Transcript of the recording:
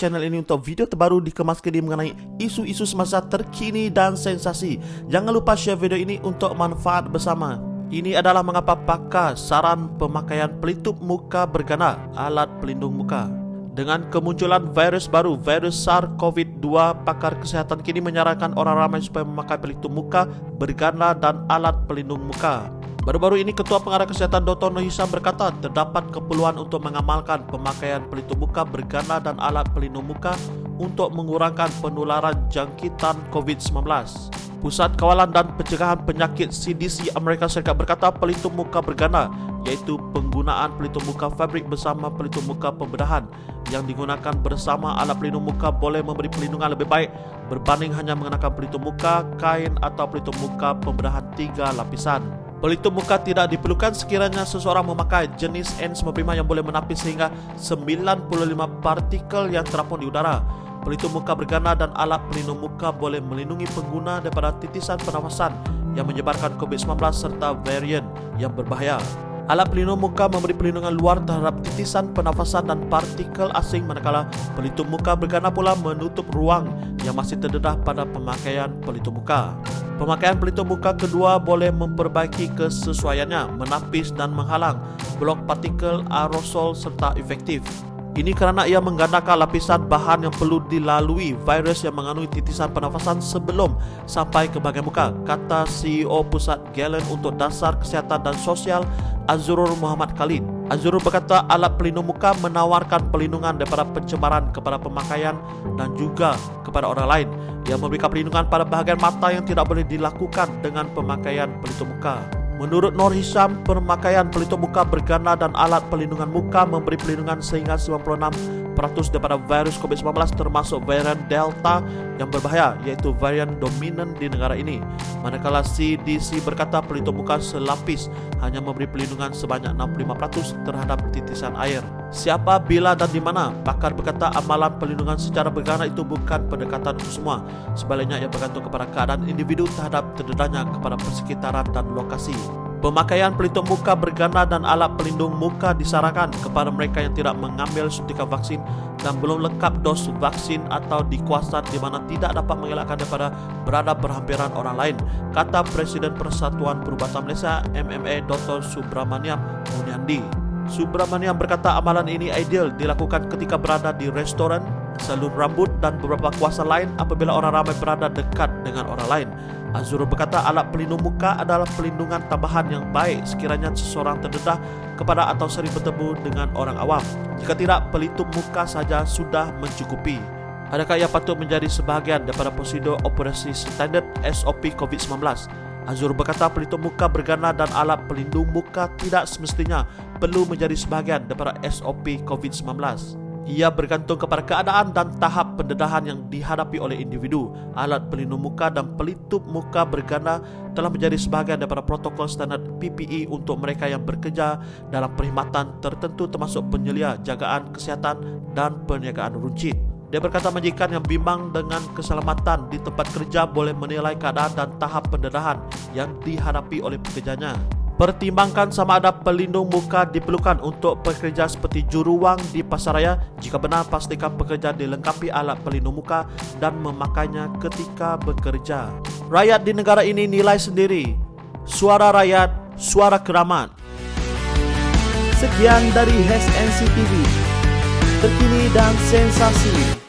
channel ini untuk video terbaru dikemas kini mengenai isu-isu semasa terkini dan sensasi. Jangan lupa share video ini untuk manfaat bersama. Ini adalah mengapa pakar saran pemakaian pelitup muka berganda alat pelindung muka. Dengan kemunculan virus baru, virus SARS-CoV-2, pakar kesihatan kini menyarankan orang ramai supaya memakai pelitup muka berganda dan alat pelindung muka. Baru-baru ini Ketua Pengarah Kesehatan Dr. Noor Hisham berkata terdapat keperluan untuk mengamalkan pemakaian pelitup muka berganda dan alat pelindung muka untuk mengurangkan penularan jangkitan COVID-19. Pusat Kawalan dan Pencegahan Penyakit CDC Amerika Serikat berkata pelitup muka berganda, iaitu penggunaan pelitup muka fabrik bersama pelitup muka pembedahan yang digunakan bersama alat pelindung muka boleh memberi perlindungan lebih baik berbanding hanya mengenakan pelitup muka kain atau pelitup muka pembedahan 3 lapisan. Pelitup muka tidak diperlukan sekiranya seseorang memakai jenis N95 yang boleh menapis sehingga 95 partikel yang terapung di udara. Pelitup muka berganda dan alat pelindung muka boleh melindungi pengguna daripada titisan pernafasan yang menyebarkan COVID-19 serta varian yang berbahaya. Alat pelindung muka memberi perlindungan luar terhadap titisan pernafasan dan partikel asing, manakala pelitup muka berganda pula menutup ruang yang masih terdedah pada pemakaian pelitup muka. Pemakaian pelitup muka kedua boleh memperbaiki kesesuaiannya, menapis dan menghalang blok partikel aerosol serta efektif. Ini kerana ia menggandakan lapisan bahan yang perlu dilalui virus yang mengandungi titisan pernafasan sebelum sampai ke bahagian muka, kata CEO Pusat Galen untuk Dasar Kesihatan dan Sosial Azrul Muhammad Khalid. Azrul berkata alat pelindung muka menawarkan perlindungan daripada pencemaran kepada pemakaian dan juga kepada orang lain. Ia memberikan perlindungan pada bahagian mata yang tidak boleh dilakukan dengan pemakaian pelitup muka. Menurut Noor Hisham, pemakaian pelitup muka berganda dan alat pelindungan muka memberi perlindungan sehingga 96% daripada virus COVID-19 termasuk varian Delta yang berbahaya, iaitu varian dominan di negara ini. Manakala CDC berkata pelitup muka selapis hanya memberi perlindungan sebanyak 65% terhadap titisan air. Siapa, bila dan di mana? Pakar berkata amalan perlindungan secara berganda itu bukan pendekatan untuk semua. Sebaliknya ia bergantung kepada keadaan individu terhadap terdedahnya kepada persekitaran dan lokasi. Pemakaian pelitup muka berganda dan alat pelindung muka disarankan kepada mereka yang tidak mengambil suntikan vaksin dan belum lengkap dos vaksin atau di kawasan di mana tidak dapat mengelakkan daripada berada berhampiran orang lain, kata Presiden Persatuan Perubatan Malaysia MMA Dr. Subramaniam Muniandi. Subramaniam berkata amalan ini ideal dilakukan ketika berada di restoran, salon rambut dan beberapa kawasan lain apabila orang ramai berada dekat dengan orang lain. Azrul berkata alat pelindung muka adalah perlindungan tambahan yang baik sekiranya seseorang terdedah kepada atau sering bertemu dengan orang awam. Jika tidak, pelitup muka saja sudah mencukupi. Adakah ia patut menjadi sebahagian daripada prosedur operasi standard SOP COVID-19? Azrul berkata pelitup muka berganda dan alat pelindung muka tidak semestinya perlu menjadi sebahagian daripada SOP COVID-19. Ia bergantung kepada keadaan dan tahap pendedahan yang dihadapi oleh individu. Alat pelindung muka dan pelitup muka berganda telah menjadi sebahagian daripada protokol standard PPE untuk mereka yang bekerja dalam perkhidmatan tertentu termasuk penyelia, jagaan kesihatan dan perniagaan runcit. Dia berkata majikan yang bimbang dengan keselamatan di tempat kerja boleh menilai keadaan dan tahap pendedahan yang dihadapi oleh pekerjanya. Pertimbangkan sama ada pelindung muka diperlukan untuk pekerja seperti juruwang di pasaraya. Jika benar, pastikan pekerja dilengkapi alat pelindung muka dan memakainya ketika bekerja. Rakyat di negara ini nilai sendiri. Suara rakyat, suara keramat. Sekian dari HSNC TV, terkini dan sensasi.